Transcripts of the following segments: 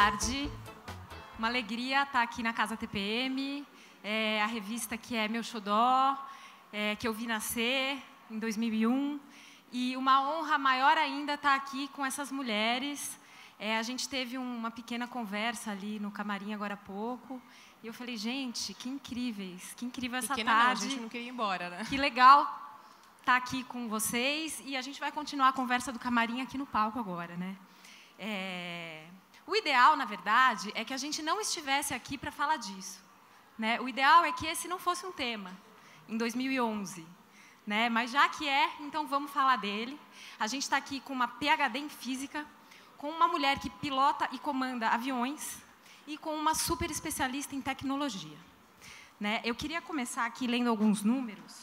tarde. Uma alegria estar aqui na Casa TPM, a revista que é meu xodó, que eu vi nascer em 2001. E uma honra maior ainda estar aqui com essas mulheres. A gente teve uma pequena conversa ali no camarim agora há pouco. E eu falei, gente, que incríveis, que incrível essa pequena tarde. Não, a gente não queria ir embora, né? Que legal estar aqui com vocês. E a gente vai continuar a conversa do camarim aqui no palco agora, né? O ideal, na verdade, é que a gente não estivesse aqui para falar disso, né? O ideal é que esse não fosse um tema, em 2011. Né? Mas já que então vamos falar dele. A gente está aqui com uma PhD em Física, com uma mulher que pilota e comanda aviões e com uma super especialista em tecnologia. Né? Eu queria começar aqui lendo alguns números.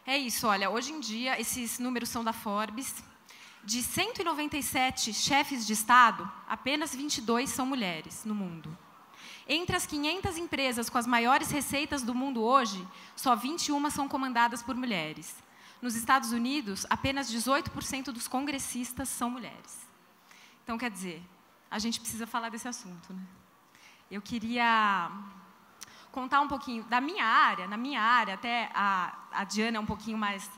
É isso, olha, hoje em dia, esses números são da Forbes. De 197 chefes de Estado, apenas 22 são mulheres no mundo. Entre as 500 empresas com as maiores receitas do mundo hoje, só 21 são comandadas por mulheres. Nos Estados Unidos, apenas 18% dos congressistas são mulheres. Então, quer dizer, a gente precisa falar desse assunto, né? Eu queria contar um pouquinho da minha área. Na minha área, até a Diana é um pouquinho mais,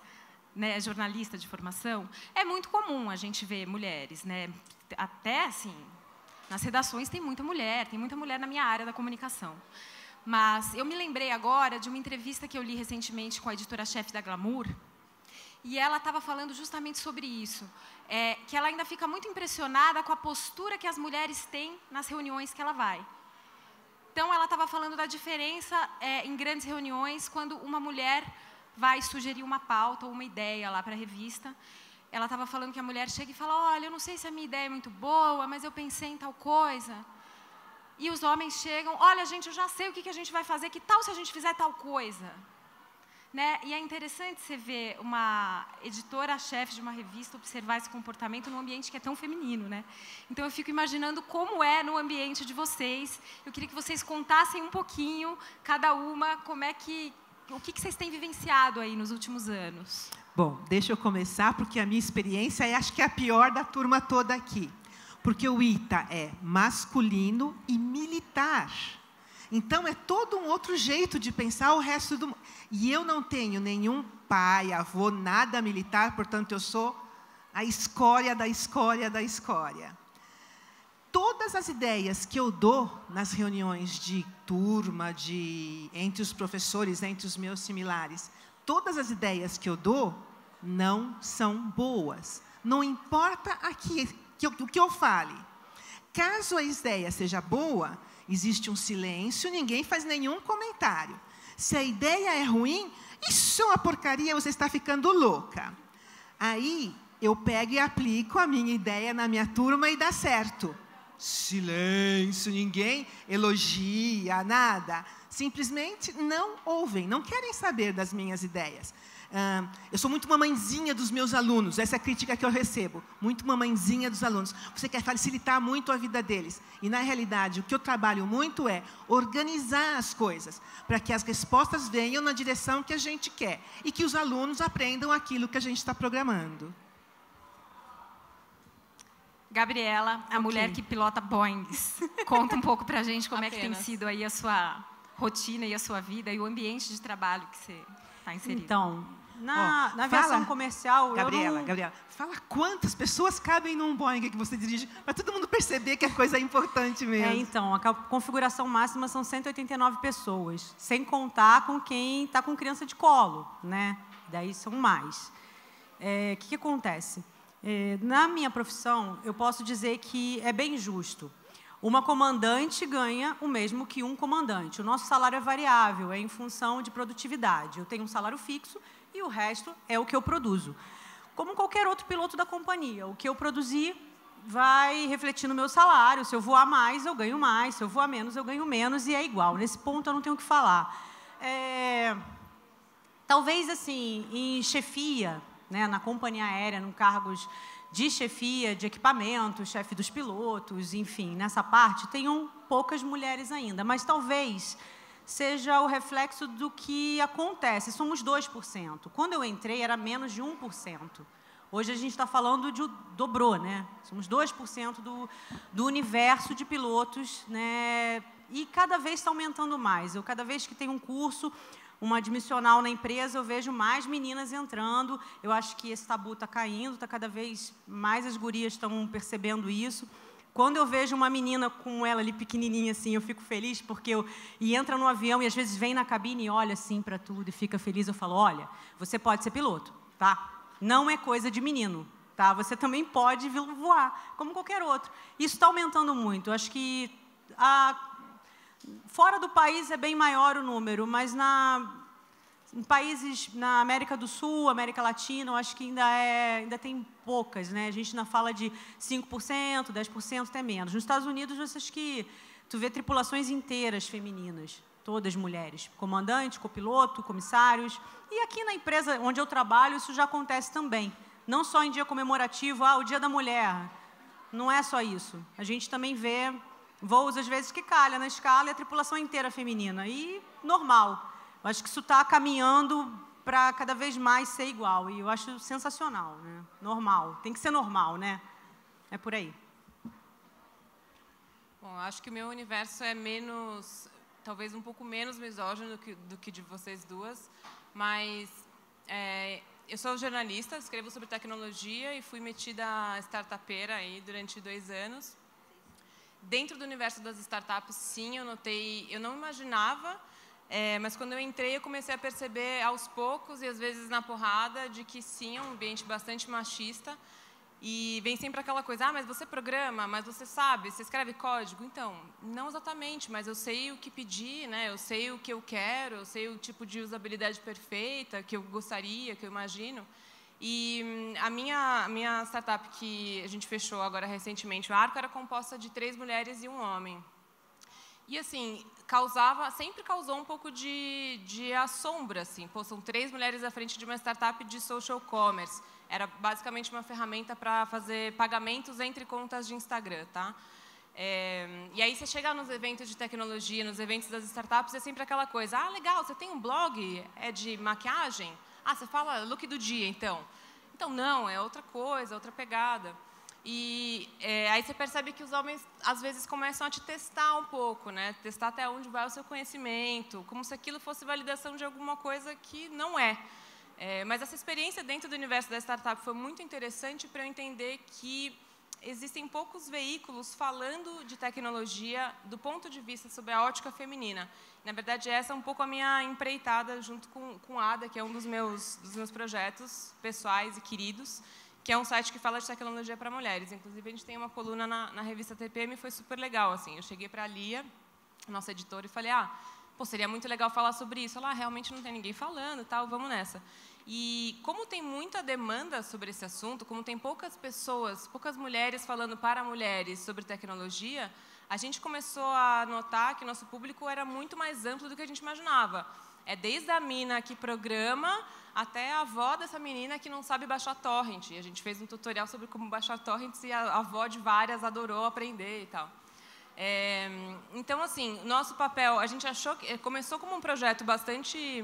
né, jornalista de formação. É muito comum a gente ver mulheres, né? Até assim, nas redações tem muita mulher na minha área da comunicação. Mas eu me lembrei agora de uma entrevista que eu li recentemente com a editora-chefe da Glamour, e ela estava falando justamente sobre isso, que ela ainda fica muito impressionada com a postura que as mulheres têm nas reuniões que ela vai. Então, ela estava falando da diferença em grandes reuniões, quando uma mulher vai sugerir uma pauta ou uma ideia lá para a revista. Ela estava falando que a mulher chega e fala, olha, eu não sei se a minha ideia é muito boa, mas eu pensei em tal coisa. E os homens chegam, olha, gente, eu já sei o que a gente vai fazer, que tal se a gente fizer tal coisa? Né? E é interessante você ver uma editora-chefe de uma revista observar esse comportamento num ambiente que é tão feminino, né? Então, eu fico imaginando como é no ambiente de vocês. Eu queria que vocês contassem um pouquinho, cada uma, o que vocês têm vivenciado aí nos últimos anos. Bom, deixa eu começar, porque a minha experiência acho que é a pior da turma toda aqui. Porque o ITA é masculino e militar. Então, é todo um outro jeito de pensar o resto do mundo. E eu não tenho nenhum pai, avô, nada militar, portanto, eu sou a escória da escória da escória. Todas as ideias que eu dou nas reuniões de turma, entre os professores, entre os meus similares, todas as ideias que eu dou não são boas. Não importa o que eu fale. Caso a ideia seja boa, existe um silêncio, ninguém faz nenhum comentário. Se a ideia é ruim, isso é uma porcaria, você está ficando louca. Aí, eu pego e aplico a minha ideia na minha turma e dá certo. Silêncio, ninguém elogia, nada. Simplesmente não ouvem, não querem saber das minhas ideias. Eu sou muito mamãezinha dos meus alunos, essa é a crítica que eu recebo. Muito mamãezinha dos alunos. Você quer facilitar muito a vida deles. E, na realidade, o que eu trabalho muito é organizar as coisas, para que as respostas venham na direção que a gente quer e que os alunos aprendam aquilo que a gente está programando. Gabriela, a mulher que pilota Boeings. Conta um pouco para a gente como é que tem sido aí a sua rotina e a sua vida e o ambiente de trabalho que você está inserido. Então, na aviação comercial... Gabriela, fala quantas pessoas cabem num Boeing que você dirige, para todo mundo perceber que a coisa é importante mesmo. Então, a configuração máxima são 189 pessoas, sem contar com quem está com criança de colo, né? Daí são mais. O que acontece? Na minha profissão, eu posso dizer que é bem justo. Uma comandante ganha o mesmo que um comandante. O nosso salário é variável, é em função de produtividade. Eu tenho um salário fixo e o resto é o que eu produzo. Como qualquer outro piloto da companhia, o que eu produzir vai refletir no meu salário. Se eu voar mais, eu ganho mais. Se eu voar menos, eu ganho menos. E é igual. Nesse ponto, eu não tenho o que falar. Talvez, assim, em chefia, né, na companhia aérea, em cargos de chefia, de equipamento, chefe dos pilotos, enfim, nessa parte, tenham poucas mulheres ainda. Mas talvez seja o reflexo do que acontece. Somos 2%. Quando eu entrei, era menos de 1%. Hoje a gente está falando de dobrou, né? Somos 2% do universo de pilotos, né? E cada vez está aumentando mais. Cada vez que tem um curso, uma admissional na empresa, eu vejo mais meninas entrando. Eu acho que esse tabu está caindo, está cada vez mais as gurias estão percebendo isso. Quando eu vejo uma menina com ela ali pequenininha assim, eu fico feliz porque e entra no avião e às vezes vem na cabine e olha assim para tudo e fica feliz. Eu falo, olha, você pode ser piloto, tá? Não é coisa de menino, tá? Você também pode voar, como qualquer outro. Isso está aumentando muito. Eu acho que fora do país é bem maior o número, mas em países na América do Sul, América Latina, eu acho que ainda tem poucas, né? A gente ainda fala de 5%, 10%, até menos. Nos Estados Unidos, tu vê tripulações inteiras femininas, todas mulheres, comandante, copiloto, comissários. E aqui na empresa onde eu trabalho, isso já acontece também. Não só em dia comemorativo, o Dia da Mulher. Não é só isso. A gente também vê voos, às vezes, que calha na escala e a tripulação inteira feminina. E normal. Eu acho que isso está caminhando para cada vez mais ser igual. E eu acho sensacional, né? Normal. Tem que ser normal, né? É por aí. Bom, eu acho que o meu universo é menos, talvez um pouco menos misógino do que de vocês duas, mas eu sou jornalista, escrevo sobre tecnologia e fui metida a startupeira aí durante 2 anos. Dentro do universo das startups, sim, eu não imaginava, mas quando eu entrei, eu comecei a perceber aos poucos e às vezes na porrada de que sim, é um ambiente bastante machista. E vem sempre aquela coisa, mas você programa, mas você sabe, você escreve código? Então, não exatamente, mas eu sei o que pedir, né? Eu sei o que eu quero, eu sei o tipo de usabilidade perfeita que eu gostaria, que eu imagino. E a minha startup que a gente fechou agora recentemente, o Arco, era composta de 3 mulheres e 1 homem. E, assim, sempre causou um pouco de assombro, assim. Pô, são 3 mulheres à frente de uma startup de social commerce. Era basicamente uma ferramenta para fazer pagamentos entre contas de Instagram, tá? E aí você chega nos eventos de tecnologia, nos eventos das startups, é sempre aquela coisa, legal, você tem um blog, é de maquiagem? Você fala look do dia, então. Então, não, é outra coisa, outra pegada. E aí você percebe que os homens, às vezes, começam a te testar um pouco, né? Testar até onde vai o seu conhecimento, como se aquilo fosse validação de alguma coisa que não é. Mas essa experiência dentro do universo da startup foi muito interessante para eu entender que existem poucos veículos falando de tecnologia do ponto de vista sobre a ótica feminina. Na verdade, essa é um pouco a minha empreitada junto com a Ada, que é um dos meus projetos pessoais e queridos, que é um site que fala de tecnologia para mulheres. Inclusive, a gente tem uma coluna na revista TPM e foi super legal. Assim. Eu cheguei para a Lia, nossa editora, e falei, seria muito legal falar sobre isso. Ela, realmente não tem ninguém falando, tal, vamos nessa. E como tem muita demanda sobre esse assunto, como tem poucas mulheres falando para mulheres sobre tecnologia, a gente começou a notar que nosso público era muito mais amplo do que a gente imaginava. Desde a mina que programa até a avó dessa menina que não sabe baixar torrent. E a gente fez um tutorial sobre como baixar torrents e a avó de várias adorou aprender e tal. Então, assim, nosso papel, a gente achou que começou como um projeto bastante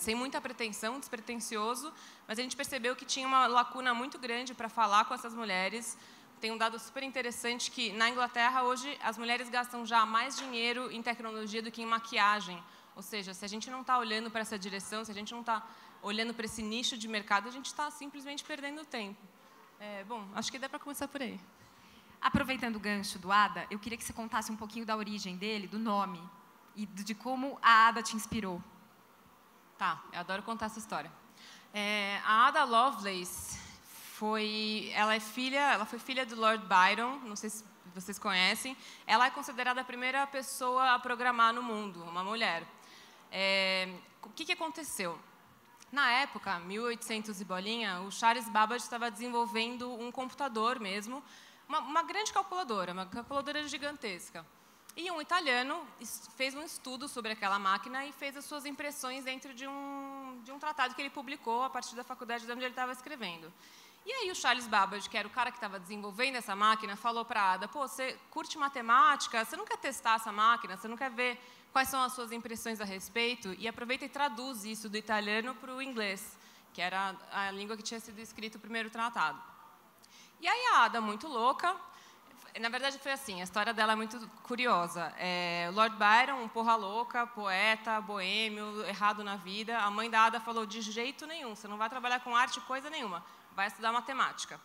sem muita pretensão, despretensioso, mas a gente percebeu que tinha uma lacuna muito grande para falar com essas mulheres. Tem um dado super interessante que, na Inglaterra, hoje, as mulheres gastam já mais dinheiro em tecnologia do que em maquiagem. Ou seja, se a gente não está olhando para essa direção, se a gente não está olhando para esse nicho de mercado, a gente está simplesmente perdendo tempo. Bom, acho que dá para começar por aí. Aproveitando o gancho do Ada, eu queria que você contasse um pouquinho da origem dele, do nome, e de como a Ada te inspirou. Tá, eu adoro contar essa história. A Ada Lovelace ela foi filha do Lord Byron, não sei se vocês conhecem. Ela é considerada a primeira pessoa a programar no mundo, uma mulher. O que aconteceu? Na época, 1800 e bolinha, o Charles Babbage estava desenvolvendo um computador mesmo, uma grande calculadora, uma calculadora gigantesca. E um italiano fez um estudo sobre aquela máquina e fez as suas impressões dentro de um tratado que ele publicou a partir da faculdade de onde ele estava escrevendo. E aí o Charles Babbage, que era o cara que estava desenvolvendo essa máquina, falou para a Ada, você curte matemática, você não quer testar essa máquina, você não quer ver quais são as suas impressões a respeito? E aproveita e traduz isso do italiano para o inglês, que era a língua que tinha sido escrito o primeiro tratado. E aí a Ada, muito louca, na verdade foi assim, a história dela é muito curiosa. Lord Byron, um porra louca, poeta, boêmio, errado na vida, a mãe da Ada falou, de jeito nenhum, você não vai trabalhar com arte coisa nenhuma, vai estudar matemática.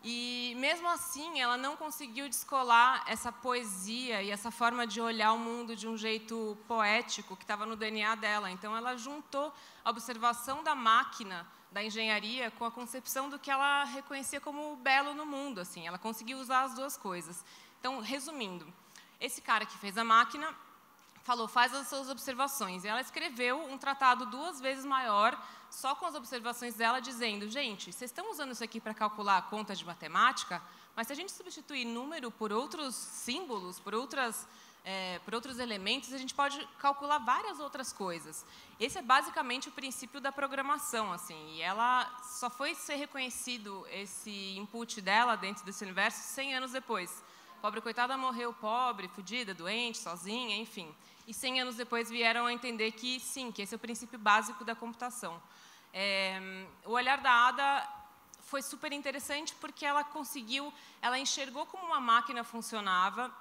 E, mesmo assim, ela não conseguiu descolar essa poesia e essa forma de olhar o mundo de um jeito poético que estava no DNA dela. Então, ela juntou a observação da máquina, da engenharia, com a concepção do que ela reconhecia como belo no mundo. Assim. Ela conseguiu usar as duas coisas. Então, resumindo, esse cara que fez a máquina falou, faz as suas observações. E ela escreveu um tratado 2 vezes maior, só com as observações dela, dizendo, gente, vocês estão usando isso aqui para calcular a conta de matemática, mas se a gente substituir número por outros símbolos, por outros elementos, a gente pode calcular várias outras coisas. Esse é basicamente o princípio da programação, assim, e ela só foi ser reconhecido esse input dela dentro desse universo 100 anos depois. Pobre coitada morreu pobre, fodida, doente, sozinha, enfim. E 100 anos depois vieram a entender que, sim, que esse é o princípio básico da computação. O olhar da Ada foi super interessante porque ela enxergou como uma máquina funcionava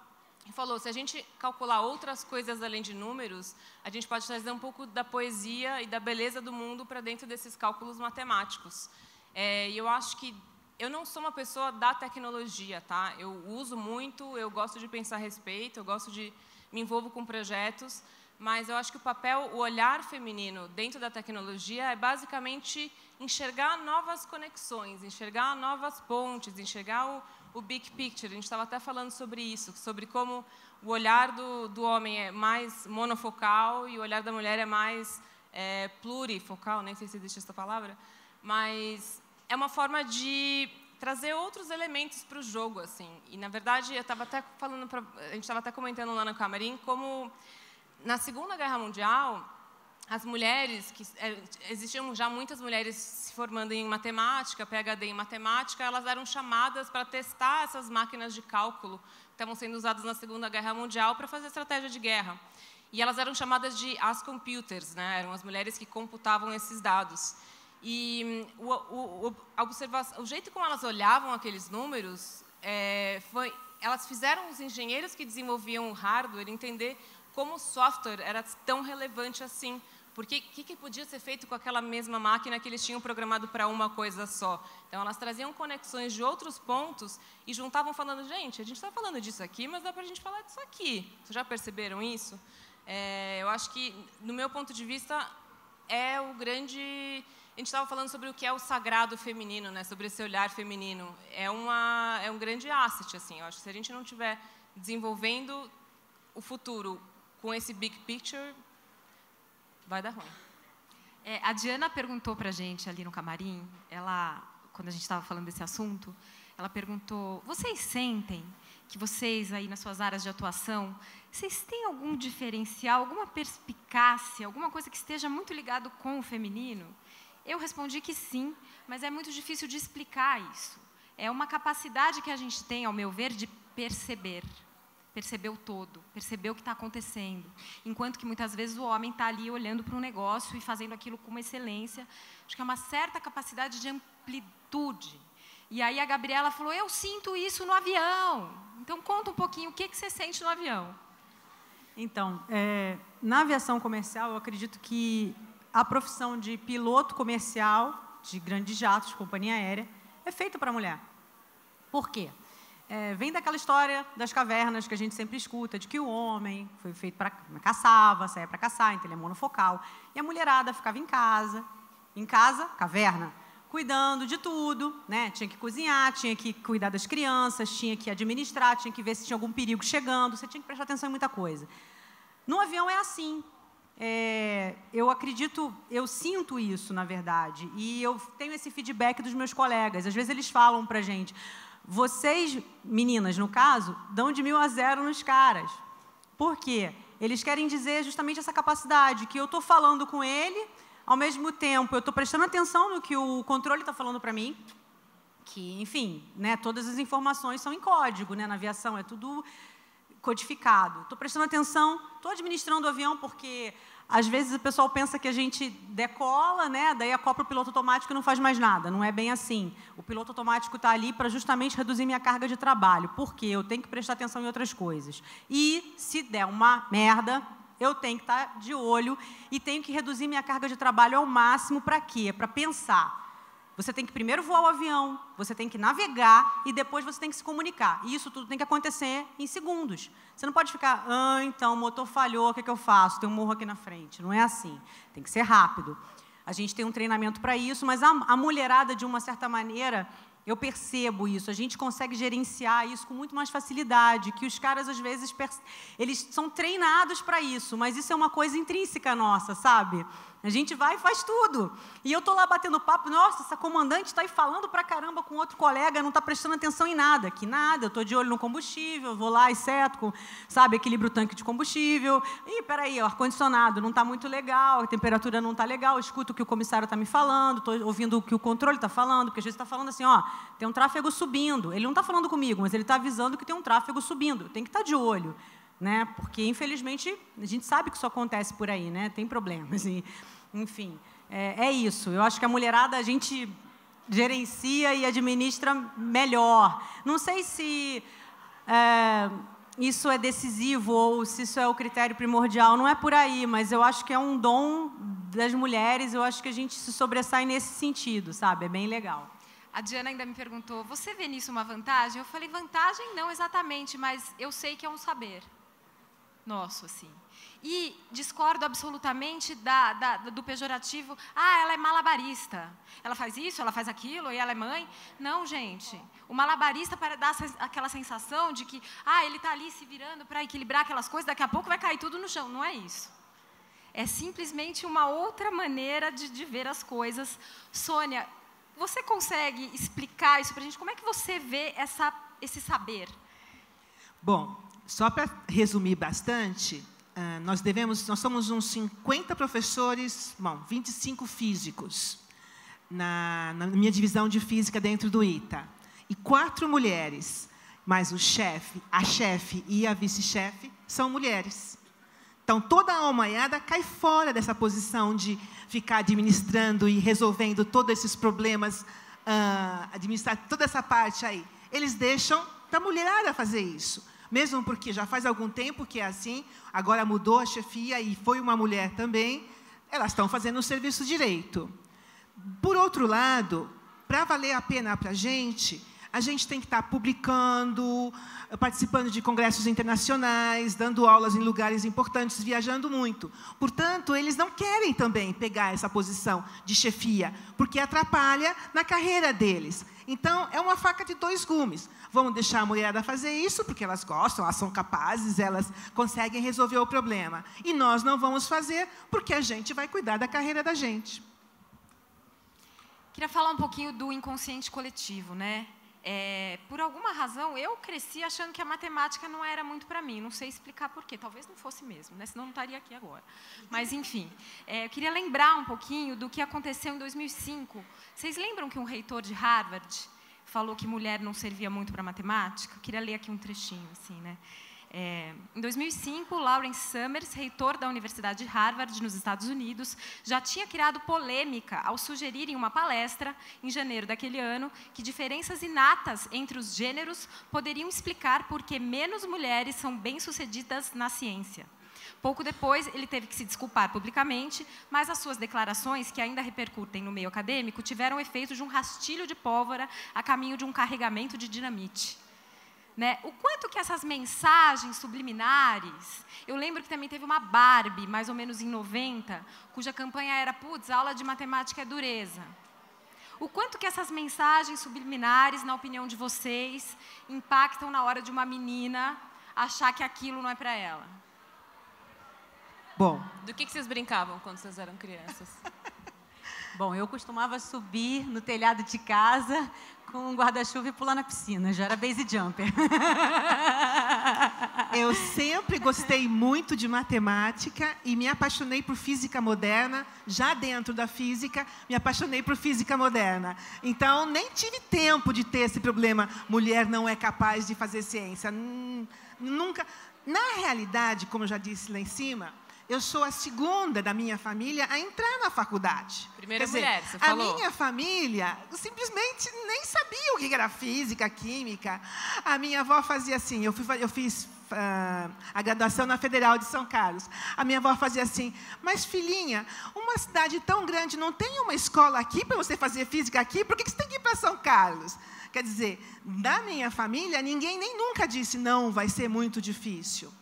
e falou, se a gente calcular outras coisas além de números, a gente pode trazer um pouco da poesia e da beleza do mundo para dentro desses cálculos matemáticos. E eu acho que eu não sou uma pessoa da tecnologia, tá? Eu uso muito, eu gosto de pensar a respeito, eu gosto de me envolvo com projetos, mas eu acho que o olhar feminino dentro da tecnologia é basicamente enxergar novas conexões, enxergar novas pontes, enxergar o big picture. A gente estava até falando sobre isso, sobre como o olhar do homem é mais monofocal e o olhar da mulher é mais plurifocal, nem sei se existe essa palavra, mas é uma forma de trazer outros elementos para o jogo, assim. E, na verdade, a gente estava até comentando lá no camarim, como na Segunda Guerra Mundial, as mulheres, existiam já muitas mulheres se formando em matemática, PhD em matemática, elas eram chamadas para testar essas máquinas de cálculo que estavam sendo usadas na Segunda Guerra Mundial para fazer estratégia de guerra. E elas eram chamadas de as computers, né? Eram as mulheres que computavam esses dados. E o jeito como elas olhavam aqueles números, elas fizeram os engenheiros que desenvolviam o hardware entender como o software era tão relevante assim. Porque o que podia ser feito com aquela mesma máquina que eles tinham programado para uma coisa só? Então, elas traziam conexões de outros pontos e juntavam falando, gente, a gente está falando disso aqui, mas dá para a gente falar disso aqui. Vocês já perceberam isso? Eu acho que, no meu ponto de vista, é o grande... A gente estava falando sobre o que é o sagrado feminino, né? Sobre esse olhar feminino. É um grande asset, assim. Eu acho que se a gente não estiver desenvolvendo o futuro com esse big picture, vai dar ruim. A Diana perguntou para a gente ali no camarim, quando a gente estava falando desse assunto, ela perguntou, vocês sentem que vocês aí nas suas áreas de atuação, vocês têm algum diferencial, alguma perspicácia, alguma coisa que esteja muito ligado com o feminino? Eu respondi que sim, mas é muito difícil de explicar isso. É uma capacidade que a gente tem, ao meu ver, de perceber o todo, perceber o que está acontecendo. Enquanto que, muitas vezes, o homem está ali olhando para um negócio e fazendo aquilo com uma excelência. Acho que é uma certa capacidade de amplitude. E aí a Gabriela falou, eu sinto isso no avião. Então, conta um pouquinho, o que você sente no avião? Então, na aviação comercial, eu acredito que a profissão de piloto comercial, de grandes jatos, de companhia aérea, é feita para a mulher. Por quê? Vem daquela história das cavernas que a gente sempre escuta, de que o homem foi feito para caçava, saia para caçar, então ele é monofocal. E a mulherada ficava em casa, caverna, cuidando de tudo, né? Tinha que cozinhar, tinha que cuidar das crianças, tinha que administrar, tinha que ver se tinha algum perigo chegando, você tinha que prestar atenção em muita coisa. No avião é assim. Eu sinto isso, na verdade, e eu tenho esse feedback dos meus colegas. Às vezes eles falam para a gente, vocês, meninas, no caso, dão de 1000 a 0 nos caras. Por quê? Eles querem dizer justamente essa capacidade, que eu estou falando com ele, ao mesmo tempo eu estou prestando atenção no que o controle está falando para mim, que, enfim, né, todas as informações são em código, né, na aviação, é tudo codificado. Estou prestando atenção, estou administrando o avião, porque às vezes o pessoal pensa que a gente decola, né? Daí acopla o piloto automático e não faz mais nada. Não é bem assim. O piloto automático está ali para justamente reduzir minha carga de trabalho, porque eu tenho que prestar atenção em outras coisas. E, se der uma merda, eu tenho que estar de olho e tenho que reduzir minha carga de trabalho ao máximo. Para quê? Para pensar. Você tem que primeiro voar o avião, você tem que navegar e depois você tem que se comunicar. E isso tudo tem que acontecer em segundos. Você não pode ficar, então o motor falhou, o que eu faço? Tem um morro aqui na frente. Não é assim. Tem que ser rápido. A gente tem um treinamento para isso, mas a mulherada, de uma certa maneira, eu percebo isso. A gente consegue gerenciar isso com muito mais facilidade, que os caras, às vezes, eles são treinados para isso, mas isso é uma coisa intrínseca nossa, sabe? A gente vai e faz tudo. E eu estou lá batendo papo, nossa, essa comandante está aí falando pra caramba com outro colega, não está prestando atenção em nada. Que nada, eu estou de olho no combustível, vou lá e seto, sabe, equilibro o tanque de combustível. Ih, peraí, o ar-condicionado não está muito legal, a temperatura não está legal, eu escuto o que o comissário está me falando, estou ouvindo o que o controle está falando, porque às vezes está falando assim, ó, tem um tráfego subindo. Ele não está falando comigo, mas ele está avisando que tem um tráfego subindo. Tem que estar de olho, né? Porque, infelizmente, a gente sabe que isso acontece por aí, né? Tem problemas. Enfim, é isso. Eu acho que a mulherada a gente gerencia e administra melhor. Não sei se isso é decisivo ou se isso é o critério primordial. Não é por aí, mas eu acho que é um dom das mulheres. Eu acho que a gente se sobressai nesse sentido, sabe? É bem legal. A Diana ainda me perguntou, você vê nisso uma vantagem? Eu falei, vantagem não exatamente, mas eu sei que é um saber nosso, assim. E discordo absolutamente do pejorativo, ela é malabarista, ela faz isso, ela faz aquilo, e ela é mãe. Não, gente, o malabarista dá aquela sensação de que, ele está ali se virando para equilibrar aquelas coisas, daqui a pouco vai cair tudo no chão. Não é isso. É simplesmente uma outra maneira de ver as coisas. Sônia, você consegue explicar isso para a gente? Como é que você vê esse saber? Bom, só para resumir bastante, nós somos uns 50 professores, 25 físicos, na minha divisão de física dentro do ITA. E 4 mulheres, mas o chefe, a chefe e a vice-chefe são mulheres. Então, toda a almaiada cai fora dessa posição de ficar administrando e resolvendo todos esses problemas, administrar toda essa parte aí. Eles deixam para a mulherada fazer isso. Mesmo porque já faz algum tempo que é assim, agora mudou a chefia e foi uma mulher também, elas estão fazendo o serviço direito. Por outro lado, para valer a pena para a gente tem que estar publicando, participando de congressos internacionais, dando aulas em lugares importantes, viajando muito. Portanto, eles não querem também pegar essa posição de chefia, porque atrapalha na carreira deles. Então, é uma faca de 2 gumes. Vamos deixar a mulherada fazer isso, porque elas gostam, elas são capazes, elas conseguem resolver o problema. E nós não vamos fazer, porque a gente vai cuidar da carreira da gente. Queria falar um pouquinho do inconsciente coletivo, né? Por alguma razão, eu cresci achando que a matemática não era muito para mim. Não sei explicar por quê. Talvez não fosse mesmo, né? Senão não estaria aqui agora. Mas, enfim, eu queria lembrar um pouquinho do que aconteceu em 2005. Vocês lembram que um reitor de Harvard falou que mulher não servia muito para matemática? Eu queria ler aqui um trechinho, assim, né? Em 2005, Lawrence Summers, reitor da Universidade de Harvard, nos Estados Unidos, já tinha criado polêmica ao sugerir em uma palestra, em janeiro daquele ano, que diferenças inatas entre os gêneros poderiam explicar por que menos mulheres são bem-sucedidas na ciência. Pouco depois, ele teve que se desculpar publicamente, mas as suas declarações, que ainda repercutem no meio acadêmico, tiveram o efeito de um rastilho de pólvora a caminho de um carregamento de dinamite. Né? O quanto que essas mensagens subliminares... Eu lembro que também teve uma Barbie, mais ou menos em 90, cuja campanha era, putz, aula de matemática é dureza. O quanto que essas mensagens subliminares, na opinião de vocês, impactam na hora de uma menina achar que aquilo não é para ela? Bom. Do que vocês brincavam quando vocês eram crianças? Bom, eu costumava subir no telhado de casa com um guarda-chuva e pular na piscina. Já era base jumper. Eu sempre gostei muito de matemática e me apaixonei por física moderna. Já dentro da física, me apaixonei por física moderna. Então, nem tive tempo de ter esse problema. Mulher não é capaz de fazer ciência. Nunca... Na realidade, como eu já disse lá em cima, eu sou a segunda da minha família a entrar na faculdade. Primeira mulher, você falou. A minha família simplesmente nem sabia o que era física, química. A minha avó fazia assim, eu fiz a graduação na Federal de São Carlos. A minha avó fazia assim, mas filhinha, uma cidade tão grande não tem uma escola aqui para você fazer física aqui? Por que você tem que ir para São Carlos? Quer dizer, da minha família, ninguém nem nunca disse, não, vai ser muito difícil.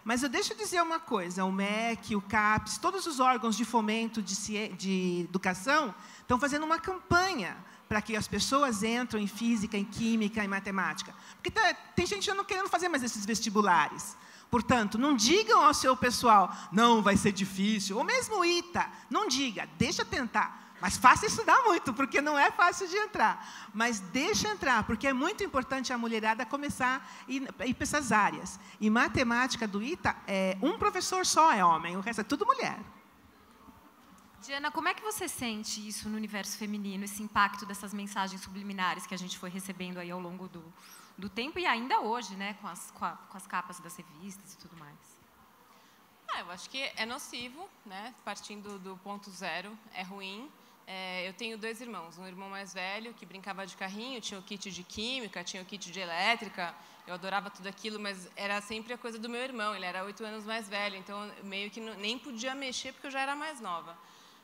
Mas deixa eu dizer uma coisa, o MEC, o CAPES, todos os órgãos de fomento de educação estão fazendo uma campanha para que as pessoas entrem em física, em química, em matemática. Porque tem gente já não querendo fazer mais esses vestibulares. Portanto, não digam ao seu pessoal, não, vai ser difícil. Ou mesmo o ITA, não diga, deixa tentar. Mas faça estudar muito, porque não é fácil de entrar. Mas deixa entrar, porque é muito importante a mulherada começar a ir para essas áreas. E matemática do ITA, um professor só é homem, o resto é tudo mulher. Diana, como é que você sente isso no universo feminino, esse impacto dessas mensagens subliminares que a gente foi recebendo aí ao longo do tempo e ainda hoje, né, com as capas das revistas e tudo mais? Eu acho que é nocivo, né, partindo do ponto zero, é ruim. Eu tenho 2 irmãos, um irmão mais velho que brincava de carrinho, tinha o kit de química, tinha o kit de elétrica, eu adorava tudo aquilo, mas era sempre a coisa do meu irmão, ele era 8 anos mais velho, então meio que nem podia mexer porque eu já era mais nova.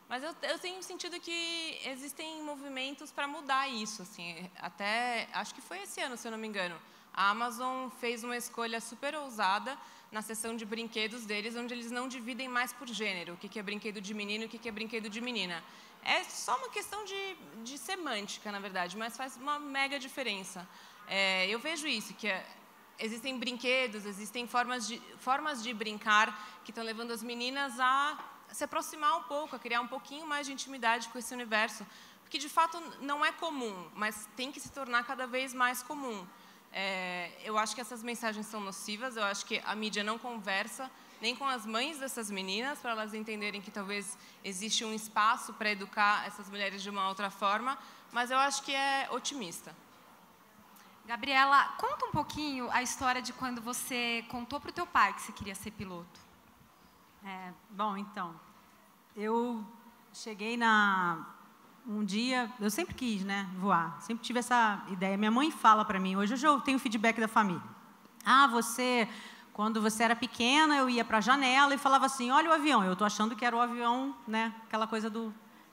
Mas eu tenho sentido que existem movimentos para mudar isso, assim, até, acho que foi esse ano, se eu não me engano, a Amazon fez uma escolha super ousada na seção de brinquedos deles, onde eles não dividem mais por gênero, o que é brinquedo de menino e o que é brinquedo de menina. É só uma questão de semântica, na verdade, mas faz uma mega diferença. Eu vejo isso, que existem brinquedos, existem formas de brincar que estão levando as meninas a se aproximar um pouco, a criar um pouquinho mais de intimidade com esse universo, porque, de fato, não é comum, mas tem que se tornar cada vez mais comum. Eu acho que essas mensagens são nocivas, eu acho que a mídia não conversa nem com as mães dessas meninas, para elas entenderem que talvez existe um espaço para educar essas mulheres de uma outra forma, mas eu acho que é otimista. Gabriela, conta um pouquinho a história de quando você contou para o teu pai que você queria ser piloto. Bom, então, eu cheguei um dia, eu sempre quis, né, voar, sempre tive essa ideia. Minha mãe fala para mim, hoje eu tenho feedback da família. Quando você era pequena, eu ia para a janela e falava assim, olha o avião. Eu estou achando que era o avião, né, aquela coisa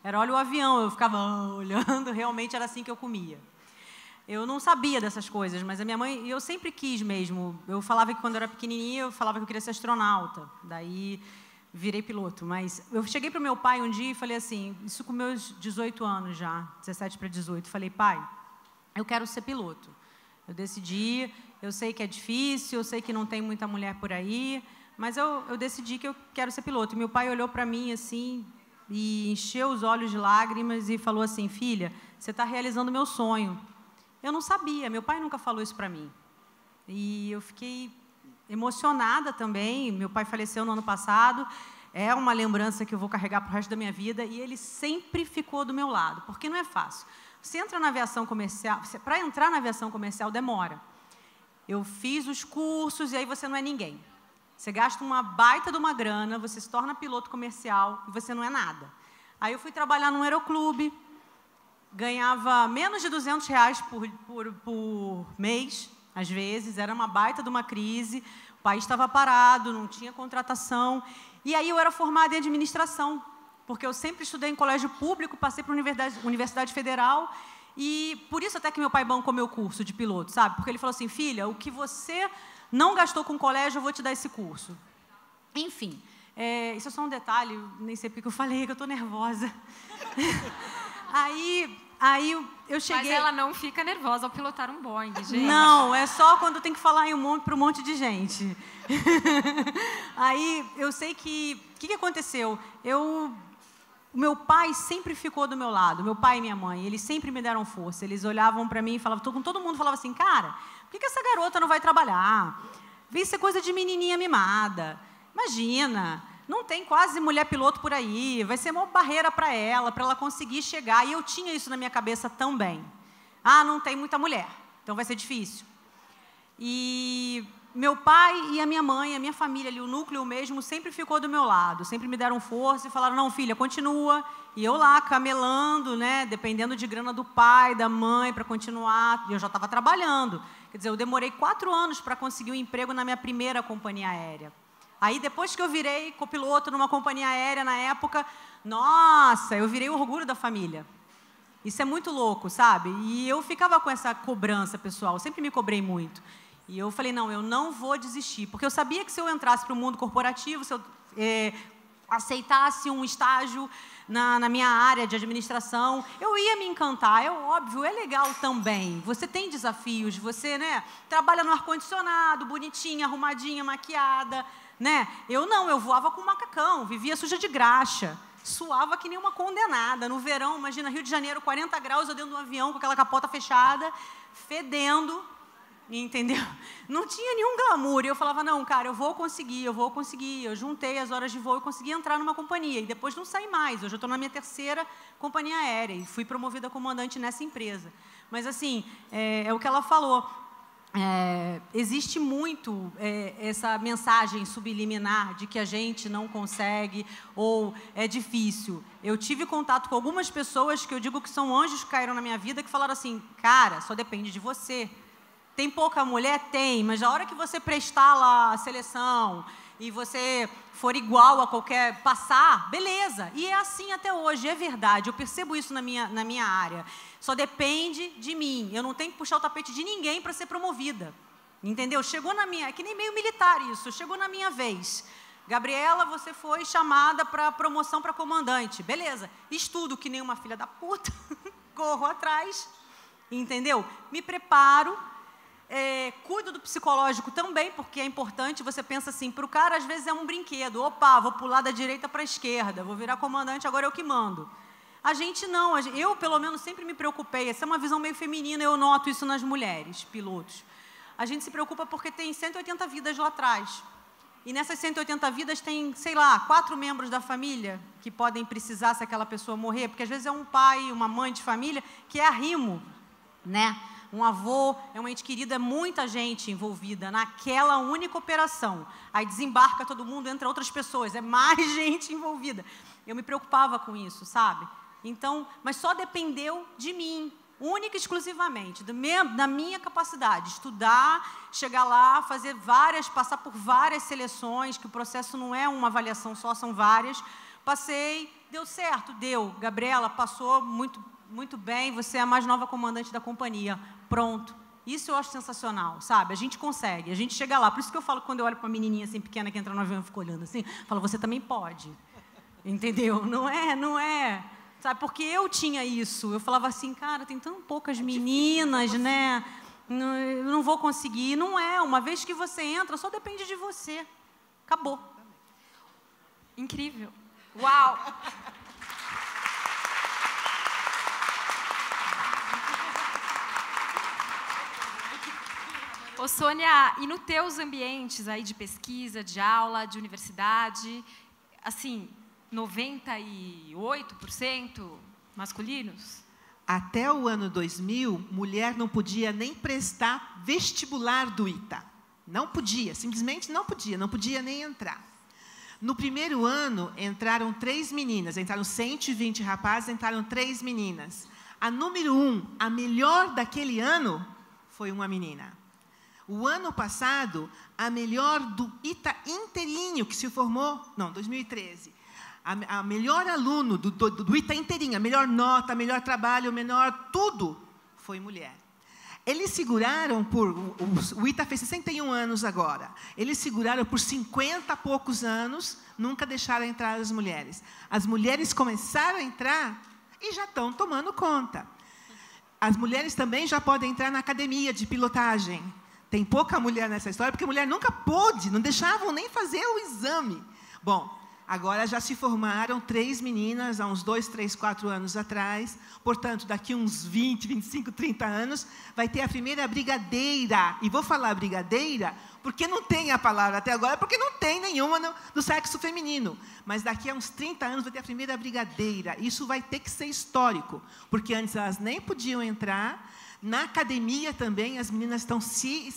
era olha o avião, eu ficava olhando, realmente era assim que eu comia. Eu não sabia dessas coisas, mas a minha mãe, eu sempre quis mesmo. Eu falava que quando eu era pequenininha, eu falava que eu queria ser astronauta. Daí virei piloto. Mas eu cheguei para o meu pai um dia e falei assim, isso com meus 18 anos já, 17 para 18. Falei, pai, eu quero ser piloto. Eu decidi, eu sei que é difícil, eu sei que não tem muita mulher por aí, mas eu decidi que eu quero ser piloto. E meu pai olhou para mim assim e encheu os olhos de lágrimas e falou assim, filha, você está realizando o meu sonho. Eu não sabia, meu pai nunca falou isso para mim. E eu fiquei emocionada também. Meu pai faleceu no ano passado, é uma lembrança que eu vou carregar para o resto da minha vida, e ele sempre ficou do meu lado, porque não é fácil. Você entra na aviação comercial, para entrar na aviação comercial demora. Eu fiz os cursos e aí você não é ninguém. Você gasta uma baita de uma grana, você se torna piloto comercial e você não é nada. Aí eu fui trabalhar num aeroclube, ganhava menos de R$200 por mês, às vezes, era uma baita de uma crise, o país estava parado, não tinha contratação. E aí eu era formada em administração, porque eu sempre estudei em colégio público, passei para a Universidade Federal, e por isso até que meu pai bancou meu curso de piloto, sabe? Porque ele falou assim, filha, o que você não gastou com colégio, eu vou te dar esse curso. Enfim, isso é só um detalhe, nem sei porque eu falei, que eu estou nervosa. Aí eu cheguei... Mas ela não fica nervosa ao pilotar um Boeing, gente. Não, é só quando tem que falar para um monte de gente. Aí eu sei que... O que aconteceu? Meu pai sempre ficou do meu lado, meu pai e minha mãe, eles sempre me deram força. Eles olhavam para mim e falavam, todo mundo falava assim, cara, por que essa garota não vai trabalhar? Vem ser coisa de menininha mimada. Imagina, não tem quase mulher piloto por aí, vai ser uma barreira para ela conseguir chegar. E eu tinha isso na minha cabeça também. Não tem muita mulher, então vai ser difícil. E meu pai e a minha mãe, a minha família ali, o núcleo mesmo, sempre ficou do meu lado, sempre me deram força e falaram, não, filha, continua. E eu lá, camelando, né, dependendo de grana do pai, da mãe, para continuar. E eu já estava trabalhando. Quer dizer, eu demorei 4 anos para conseguir um emprego na minha primeira companhia aérea. Aí, depois que eu virei copiloto numa companhia aérea na época, nossa, eu virei o orgulho da família. Isso é muito louco, sabe? E eu ficava com essa cobrança pessoal, eu sempre me cobrei muito. E eu falei, não, eu não vou desistir. Porque eu sabia que se eu entrasse para o mundo corporativo, se eu aceitasse um estágio na minha área de administração, eu ia me encantar. É óbvio, é legal também. Você tem desafios, você, né, trabalha no ar-condicionado, bonitinha, arrumadinha, maquiada, né? Eu não, eu voava com macacão, vivia suja de graxa, suava que nem uma condenada. No verão, imagina, Rio de Janeiro, 40 graus, eu dentro de um avião com aquela capota fechada, fedendo, entendeu? Não tinha nenhum glamour. E eu falava, não, cara, eu vou conseguir, eu vou conseguir. Eu juntei as horas de voo e consegui entrar numa companhia. E depois não saí mais. Hoje eu estou na minha 3ª companhia aérea e fui promovida a comandante nessa empresa. Mas, assim, é o que ela falou. Existe muito essa mensagem subliminar de que a gente não consegue ou é difícil. Eu tive contato com algumas pessoas que eu digo que são anjos que caíram na minha vida, que falaram assim, cara, só depende de você. Tem pouca mulher? Tem, mas na hora que você prestar lá a seleção e você for igual a qualquer, passar, beleza. E é assim até hoje, é verdade. Eu percebo isso na minha área. Só depende de mim. Eu não tenho que puxar o tapete de ninguém para ser promovida. Entendeu? Chegou na minha... É que nem meio militar isso. Chegou na minha vez. Gabriela, você foi chamada para promoção para comandante. Beleza. Estudo que nem uma filha da puta. Corro atrás. Entendeu? Me preparo. Cuido do psicológico também, porque é importante. Você pensa assim, para o cara às vezes é um brinquedo. Opa, vou pular da direita para a esquerda, vou virar comandante, agora eu que mando. A gente não, eu pelo menos sempre me preocupei, essa é uma visão meio feminina, eu noto isso nas mulheres, pilotos. A gente se preocupa porque tem 180 vidas lá atrás. E nessas 180 vidas tem, sei lá, 4 membros da família que podem precisar se aquela pessoa morrer, porque às vezes é um pai, uma mãe de família que é arrimo, né? Um avô, é um ente querido, é muita gente envolvida naquela única operação. Aí desembarca todo mundo, entra outras pessoas, é mais gente envolvida. Eu me preocupava com isso, sabe? Então, mas só dependeu de mim, única e exclusivamente, da minha capacidade, estudar, chegar lá, passar por várias seleções, que o processo não é uma avaliação só, são várias. Passei, deu certo, deu. Gabriela, passou muito bem, você é a mais nova comandante da companhia. Pronto. Isso eu acho sensacional, sabe? A gente consegue, a gente chega lá. Por isso que eu falo que quando eu olho para uma menininha assim pequena que entra no avião e fico olhando assim, eu falo, você também pode. Entendeu? Não é. Sabe? Porque eu tinha isso. Eu falava assim, cara, tem tão poucas meninas, né? Eu não vou conseguir. Não é. Uma vez que você entra, só depende de você. Acabou. Incrível. Uau! Ô, Sônia, e nos teus ambientes aí de pesquisa, de aula, de universidade, assim, 98% masculinos? Até o ano 2000, mulher não podia nem prestar vestibular do ITA. Não podia, simplesmente não podia nem entrar. No primeiro ano, entraram 3 meninas, entraram 120 rapazes, entraram 3 meninas. A número 1, a melhor daquele ano, foi uma menina. O ano passado, a melhor do ITA inteirinho, que se formou, 2013, a melhor aluno do ITA inteirinho, a melhor nota, a melhor trabalho, o melhor tudo, foi mulher. Eles seguraram o ITA fez 61 anos agora, eles seguraram por 50 e poucos anos, nunca deixaram entrar as mulheres. As mulheres começaram a entrar e já estão tomando conta. As mulheres também já podem entrar na academia de pilotagem. Tem pouca mulher nessa história, porque a mulher nunca pôde, não deixavam nem fazer o exame. Bom, agora já se formaram 3 meninas, há uns 2, 3, 4 anos atrás. Portanto, daqui uns 20, 25, 30 anos, vai ter a primeira brigadeira. E vou falar brigadeira, porque não tem a palavra até agora, porque não tem nenhuma do sexo feminino. Mas daqui a uns 30 anos vai ter a primeira brigadeira. Isso vai ter que ser histórico, porque antes elas nem podiam entrar. Na academia também, as meninas estão se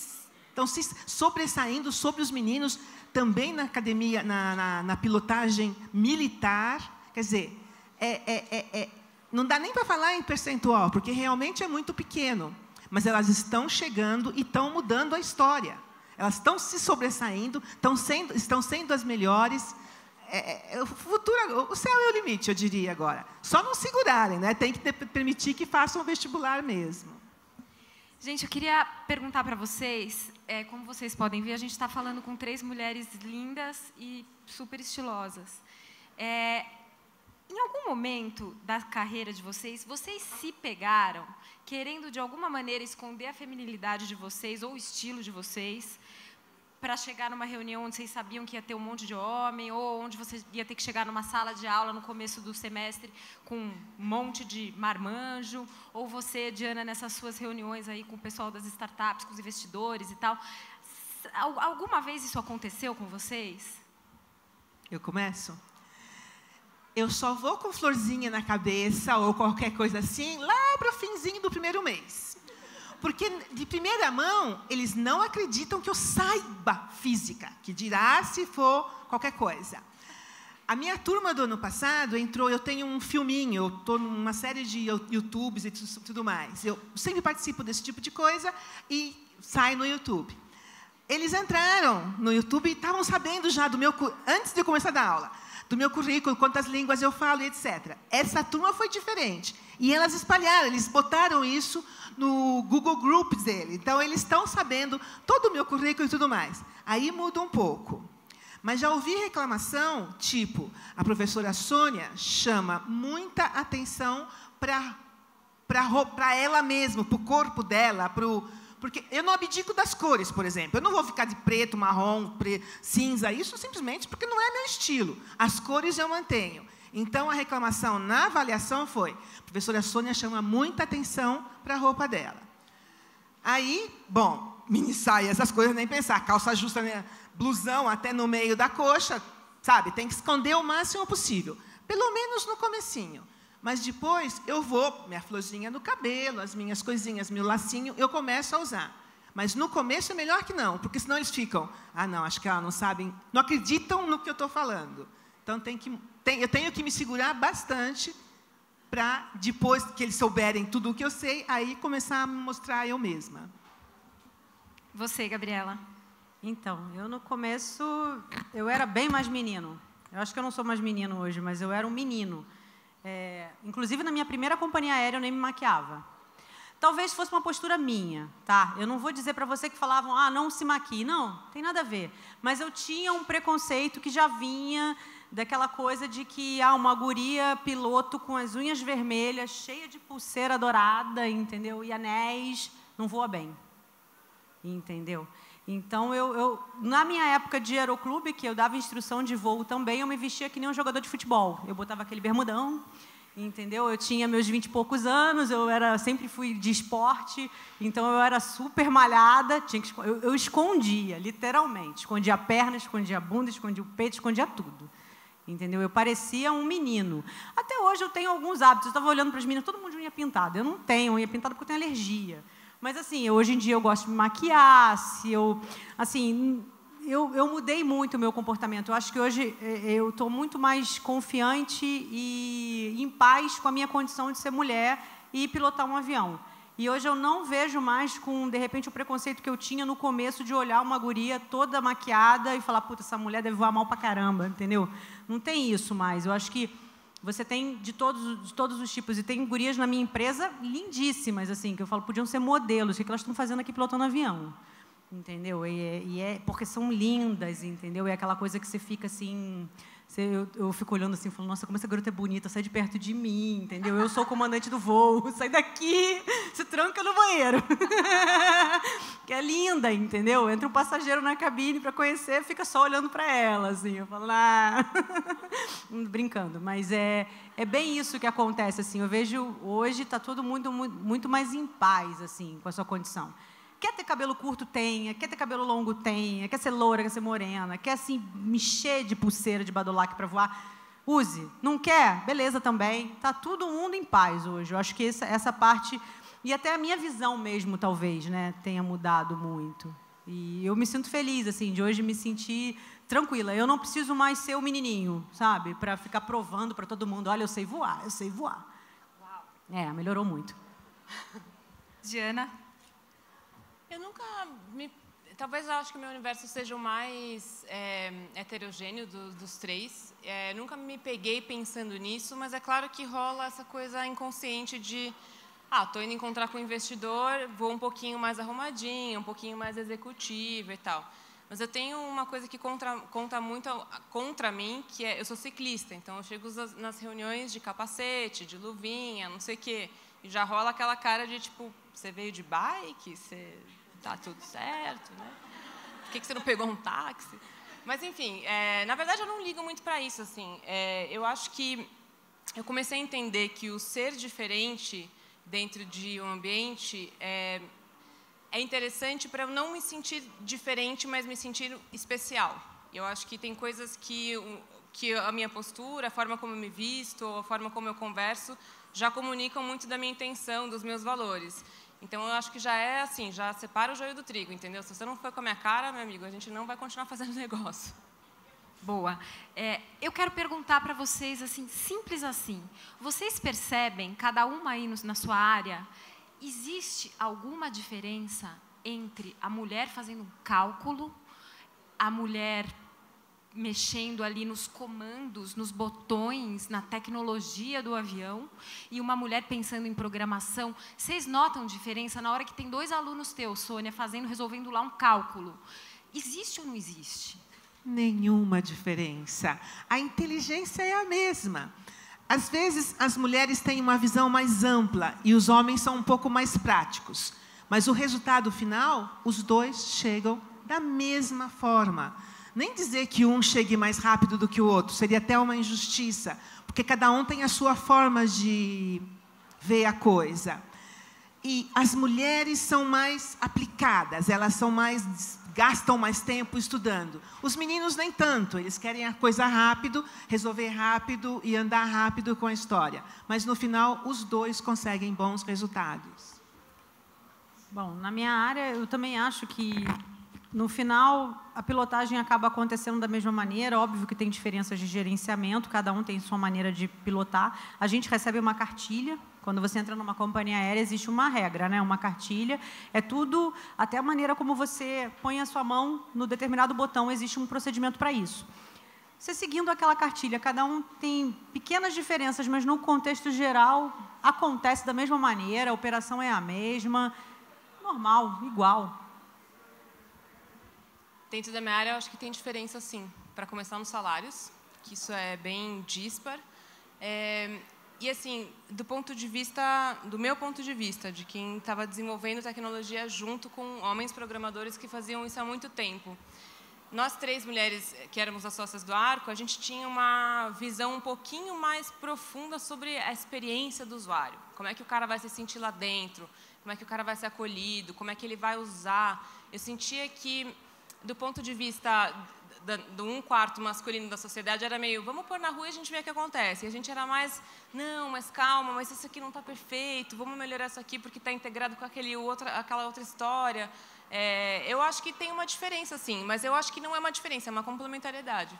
estão se sobressaindo sobre os meninos, também na academia, na pilotagem militar. Quer dizer, não dá nem para falar em percentual, porque realmente é muito pequeno. Mas elas estão chegando e estão mudando a história. Elas estão se sobressaindo, estão sendo as melhores. O céu é o limite, eu diria agora. Só não segurarem, né? Tem que permitir que façam o vestibular mesmo. Gente, eu queria perguntar para vocês, como vocês podem ver, a gente está falando com 3 mulheres lindas e super estilosas. Em algum momento da carreira de vocês, vocês se pegaram querendo, de alguma maneira, esconder a feminilidade de vocês ou o estilo de vocês para chegar numa reunião onde vocês sabiam que ia ter um monte de homem ou onde você ia ter que chegar numa sala de aula no começo do semestre com um monte de marmanjo, ou você, Diana, nessas suas reuniões aí com o pessoal das startups, com os investidores e tal. Alguma vez isso aconteceu com vocês? Eu começo? Eu só vou com florzinha na cabeça ou qualquer coisa assim lá para o finzinho do primeiro mês. Porque, de primeira mão, eles não acreditam que eu saiba física, que dirá se for qualquer coisa. A minha turma do ano passado entrou, eu tenho um filminho, eu estou numa série de YouTubes e tudo mais. Eu sempre participo desse tipo de coisa e saio no YouTube. Eles entraram no YouTube e estavam sabendo já do meu, antes de eu começar a dar aula, do meu currículo, quantas línguas eu falo, etc. Essa turma foi diferente. E elas espalharam, eles botaram isso no Google Groups dele. Então, eles estão sabendo todo o meu currículo e tudo mais. Aí muda um pouco. Mas já ouvi reclamação, tipo, a professora Sônia chama muita atenção para ela mesma, para o corpo dela, porque eu não abdico das cores, por exemplo. Eu não vou ficar de preto, marrom, cinza, isso simplesmente porque não é meu estilo. As cores eu mantenho. Então, a reclamação na avaliação foi, a professora Sônia chama muita atenção para a roupa dela. Aí, bom, mini saia, essas coisas nem pensar, calça justa, né? Blusão até no meio da coxa, sabe? Tem que esconder o máximo possível, pelo menos no comecinho. Mas depois eu vou, minha florzinha no cabelo, as minhas coisinhas, meu lacinho, eu começo a usar. Mas no começo é melhor que não, porque senão eles ficam, não, acho que elas não sabem, não acreditam no que eu estou falando. Então, eu tenho que me segurar bastante para, depois que eles souberem tudo o que eu sei, aí começar a mostrar eu mesma. Você, Gabriela? Então, eu no começo, eu era bem mais menino. Eu acho que eu não sou mais menino hoje, mas eu era um menino. Inclusive, na minha primeira companhia aérea, eu nem me maquiava. Talvez fosse uma postura minha, tá? Eu não vou dizer para você que falavam, não se maquie. Não, tem nada a ver. Mas eu tinha um preconceito que já vinha daquela coisa de que uma guria piloto com as unhas vermelhas, cheia de pulseira dourada, entendeu? E anéis, não voa bem, entendeu? Então, na minha época de aeroclube, que eu dava instrução de voo também, eu me vestia que nem um jogador de futebol. Eu botava aquele bermudão, entendeu? Eu tinha meus 20 e poucos anos, sempre fui de esporte, então eu era super malhada, eu escondia, literalmente. Escondia a perna, escondia a bunda, escondia o peito, escondia tudo. Entendeu? Eu parecia um menino. Até hoje eu tenho alguns hábitos. Eu estava olhando para as meninas, todo mundo de unha pintada. Eu não tenho unha pintada porque eu tenho alergia. Mas, assim, hoje em dia eu gosto de me maquiar. Eu mudei muito o meu comportamento. Eu acho que hoje eu estou muito mais confiante e em paz com a minha condição de ser mulher e pilotar um avião. E hoje eu não vejo mais com, de repente, o preconceito que eu tinha no começo de olhar uma guria toda maquiada e falar, puta, essa mulher deve voar mal pra caramba, entendeu? Não tem isso mais. Eu acho que você tem de todos os tipos. E tem gurias na minha empresa lindíssimas, assim, que eu falo, podiam ser modelos. O que elas estão fazendo aqui pilotando avião? Entendeu? Porque são lindas, entendeu? É aquela coisa que você fica assim... Eu fico olhando assim, falando, nossa, como essa garota é bonita, sai de perto de mim, entendeu? Eu sou o comandante do voo, sai daqui, se tranca no banheiro. Que é linda, entendeu? Entra um passageiro na cabine para conhecer, fica só olhando para ela, assim. Eu falo, brincando, mas é bem isso que acontece, assim. Eu vejo, hoje, está todo mundo muito mais em paz, assim, com a sua condição. Quer ter cabelo curto, tenha. Quer ter cabelo longo, tenha. Quer ser loura, quer ser morena. Quer, assim, me encher de pulseira, de badulaque para voar, use. Não quer? Beleza também. Está todo mundo em paz hoje. Eu acho que essa parte... E até a minha visão mesmo, talvez, né, tenha mudado muito. E eu me sinto feliz, assim, de hoje me sentir tranquila. Eu não preciso mais ser o menininho, sabe? Para ficar provando para todo mundo, olha, eu sei voar, eu sei voar. Uau. Melhorou muito. Diana? Eu nunca me... Talvez eu acho que o meu universo seja o mais heterogêneo dos três. Nunca me peguei pensando nisso, mas é claro que rola essa coisa inconsciente de... estou indo encontrar com o investidor, vou um pouquinho mais arrumadinha, um pouquinho mais executiva e tal. Mas eu tenho uma coisa que conta muito contra mim, que é, eu sou ciclista, então eu chego nas reuniões de capacete, de luvinha, não sei o quê, e já rola aquela cara de, tipo, você veio de bike, você tá tudo certo, né? Por que você não pegou um táxi? Mas, enfim, na verdade eu não ligo muito para isso, assim. Eu acho que eu comecei a entender que o ser diferente dentro de um ambiente é interessante para eu não me sentir diferente, mas me sentir especial. Eu acho que tem coisas que a minha postura, a forma como eu me visto, a forma como eu converso, já comunicam muito da minha intenção, dos meus valores. Então, eu acho que já é assim, já separa o joio do trigo, entendeu? Se você não for com a minha cara, meu amigo, a gente não vai continuar fazendo negócio. Boa. Eu quero perguntar para vocês, assim, simples assim. Vocês percebem, cada uma aí na sua área, existe alguma diferença entre a mulher fazendo um cálculo, a mulher mexendo ali nos comandos, nos botões, na tecnologia do avião, e uma mulher pensando em programação? Vocês notam diferença na hora que tem 2 alunos teus, Sônia, resolvendo lá um cálculo? Existe ou não existe? Nenhuma diferença. A inteligência é a mesma. Às vezes, as mulheres têm uma visão mais ampla e os homens são um pouco mais práticos. Mas o resultado final, os dois chegam da mesma forma. Nem dizer que um chegue mais rápido do que o outro, seria até uma injustiça, porque cada um tem a sua forma de ver a coisa. E as mulheres são mais aplicadas, elas gastam mais tempo estudando. Os meninos nem tanto, eles querem a coisa rápido, resolver rápido e andar rápido com a história. Mas, no final, os dois conseguem bons resultados. Bom, na minha área, eu também acho que, no final, a pilotagem acaba acontecendo da mesma maneira. Óbvio que tem diferenças de gerenciamento, cada um tem sua maneira de pilotar. A gente recebe uma cartilha. Quando você entra numa companhia aérea, existe uma regra, né? Uma cartilha. É tudo, até a maneira como você põe a sua mão no determinado botão, existe um procedimento para isso. Você seguindo aquela cartilha, cada um tem pequenas diferenças, mas no contexto geral acontece da mesma maneira, a operação é a mesma, normal, igual. Dentro da minha área, eu acho que tem diferença, sim. Para começar, nos salários, que isso é bem dispar. E, assim, do meu ponto de vista, de quem estava desenvolvendo tecnologia junto com homens programadores que faziam isso há muito tempo. Nós 3 mulheres que éramos as sócias do Arco, a gente tinha uma visão um pouquinho mais profunda sobre a experiência do usuário. Como é que o cara vai se sentir lá dentro, como é que o cara vai ser acolhido, como é que ele vai usar. Eu sentia que, do ponto de vista do 1/4 masculino da sociedade, era meio, vamos pôr na rua e a gente vê o que acontece. E a gente era mais, não, mas calma, mas isso aqui não está perfeito, vamos melhorar isso aqui porque está integrado com aquela outra história. Eu acho que tem uma diferença, sim, mas eu acho que não é uma diferença, é uma complementariedade.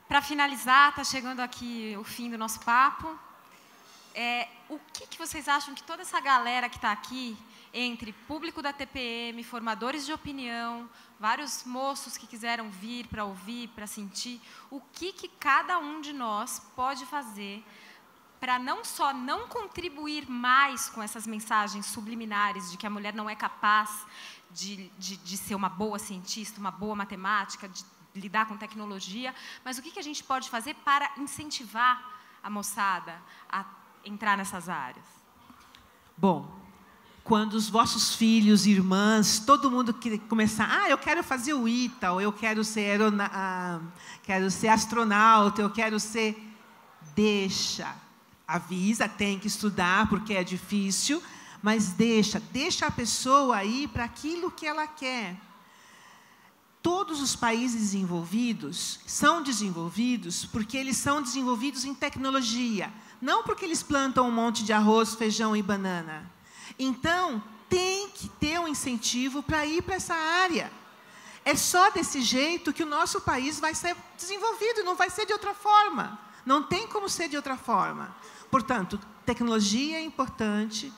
Para finalizar, está chegando aqui o fim do nosso papo. O que vocês acham que toda essa galera que está aqui, entre público da TPM, formadores de opinião, vários moços que quiseram vir para ouvir, para sentir, o que cada um de nós pode fazer para não só não contribuir mais com essas mensagens subliminares de que a mulher não é capaz de ser uma boa cientista, uma boa matemática, de lidar com tecnologia, mas o que a gente pode fazer para incentivar a moçada a entrar nessas áreas? Bom, quando os vossos filhos, irmãs, todo mundo que começar, eu quero fazer o ITA, ou eu quero ser astronauta, eu quero ser... Deixa, avisa, tem que estudar porque é difícil, mas deixa a pessoa ir para aquilo que ela quer. Todos os países desenvolvidos são desenvolvidos porque eles são desenvolvidos em tecnologia, não porque eles plantam um monte de arroz, feijão e banana. Então, tem que ter um incentivo para ir para essa área. É só desse jeito que o nosso país vai ser desenvolvido, não vai ser de outra forma. Não tem como ser de outra forma. Portanto, tecnologia é importante,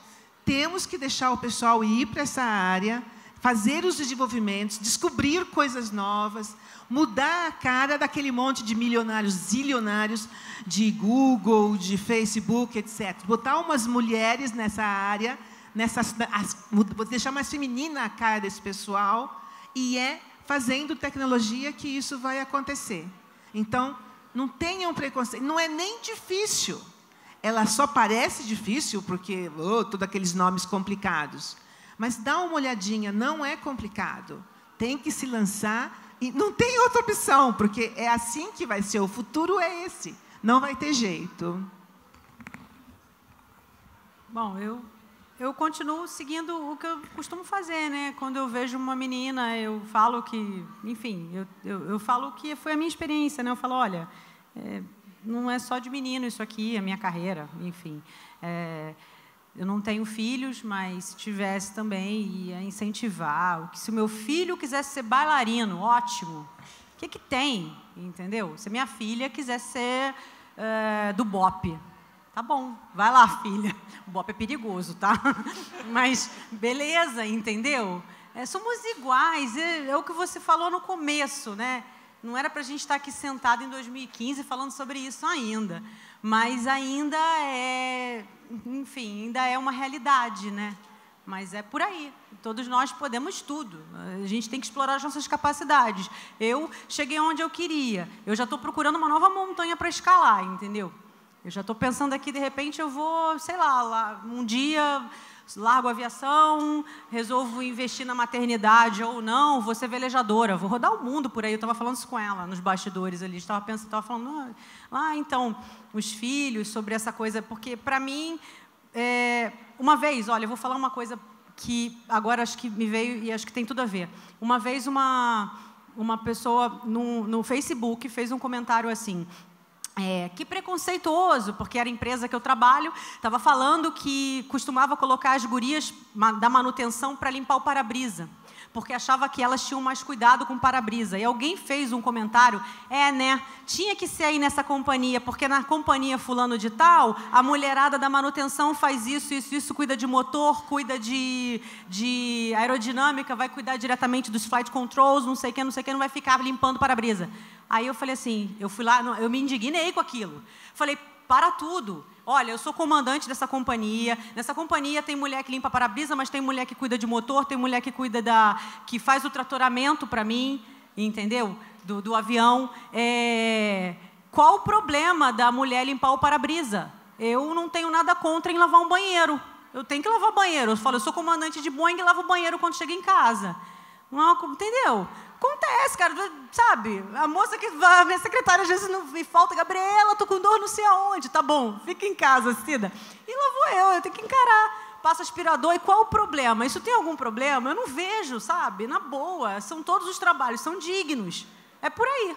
temos que deixar o pessoal ir para essa área, fazer os desenvolvimentos, descobrir coisas novas, mudar a cara daquele monte de milionários, zilionários, de Google, de Facebook, etc. Botar umas mulheres nessa área, deixar mais feminina a cara desse pessoal, e é fazendo tecnologia que isso vai acontecer. Então, não tenham preconceito, não é nem difícil. Ela só parece difícil porque todos aqueles nomes complicados. Mas dá uma olhadinha, não é complicado. Tem que se lançar e não tem outra opção, porque é assim que vai ser. O futuro é esse. Não vai ter jeito. Bom, eu continuo seguindo o que eu costumo fazer, né? Quando eu vejo uma menina, eu falo que, enfim, eu falo que foi a minha experiência, né? Eu falo, olha, não é só de menino isso aqui, a minha carreira, enfim. Eu não tenho filhos, mas se tivesse também, ia incentivar. Se o meu filho quisesse ser bailarino, ótimo. O que tem, entendeu? Se a minha filha quisesse ser do BOP, tá bom, vai lá, filha. O BOP é perigoso, tá? Mas, beleza, entendeu? Somos iguais, é o que você falou no começo, né? Não era para a gente estar aqui sentado em 2015 falando sobre isso ainda. Mas ainda enfim, ainda é uma realidade, né? Mas é por aí. Todos nós podemos tudo. A gente tem que explorar as nossas capacidades. Eu cheguei onde eu queria. Eu já estou procurando uma nova montanha para escalar, entendeu? Eu já estou pensando aqui, de repente, eu vou, sei lá, um dia largo a aviação, resolvo investir na maternidade ou não, vou ser velejadora, vou rodar o mundo por aí. Eu estava falando isso com ela, nos bastidores ali. Estava falando, então, os filhos, sobre essa coisa, porque, para mim, uma vez, olha, eu vou falar uma coisa que agora acho que me veio e acho que tem tudo a ver. Uma vez, uma pessoa no Facebook fez um comentário assim: que preconceituoso, porque era a empresa que eu trabalho, estava falando que costumava colocar as gurias da manutenção para limpar o para-brisa, porque achava que elas tinham mais cuidado com o para-brisa. E alguém fez um comentário, né, tinha que ser aí nessa companhia, porque na companhia fulano de tal, a mulherada da manutenção faz isso, cuida de motor, cuida de aerodinâmica, vai cuidar diretamente dos flight controls, não sei o que, não vai ficar limpando o para-brisa. Aí eu falei assim, eu fui lá, eu me indignei com aquilo. Falei, para tudo. Olha, eu sou comandante dessa companhia. Nessa companhia tem mulher que limpa para-brisa, mas tem mulher que cuida de motor, tem mulher que cuida que faz o tratoramento para mim, entendeu? Do avião. Qual o problema da mulher limpar o para-brisa? Eu não tenho nada contra em lavar um banheiro. Eu tenho que lavar banheiro. Eu falo, eu sou comandante de Boeing e lavo o banheiro quando chego em casa. Não, entendeu? Acontece, cara, sabe? A moça a minha secretária às vezes não me falta, Gabriela, tô com dor não sei aonde. Tá bom, fica em casa, Cida. E lá vou eu tenho que encarar. Passa aspirador, e qual o problema? Isso tem algum problema? Eu não vejo, sabe? Na boa, são todos os trabalhos, são dignos. É por aí.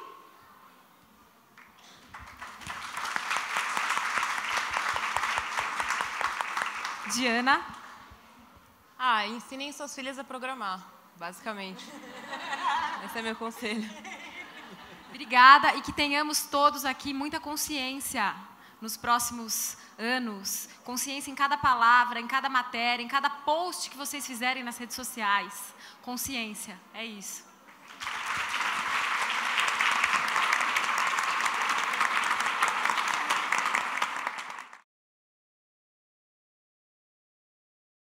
Diana? Ensinem suas filhas a programar, basicamente. Esse é meu conselho. Obrigada, e que tenhamos todos aqui muita consciência nos próximos anos. Consciência em cada palavra, em cada matéria, em cada post que vocês fizerem nas redes sociais. Consciência, é isso.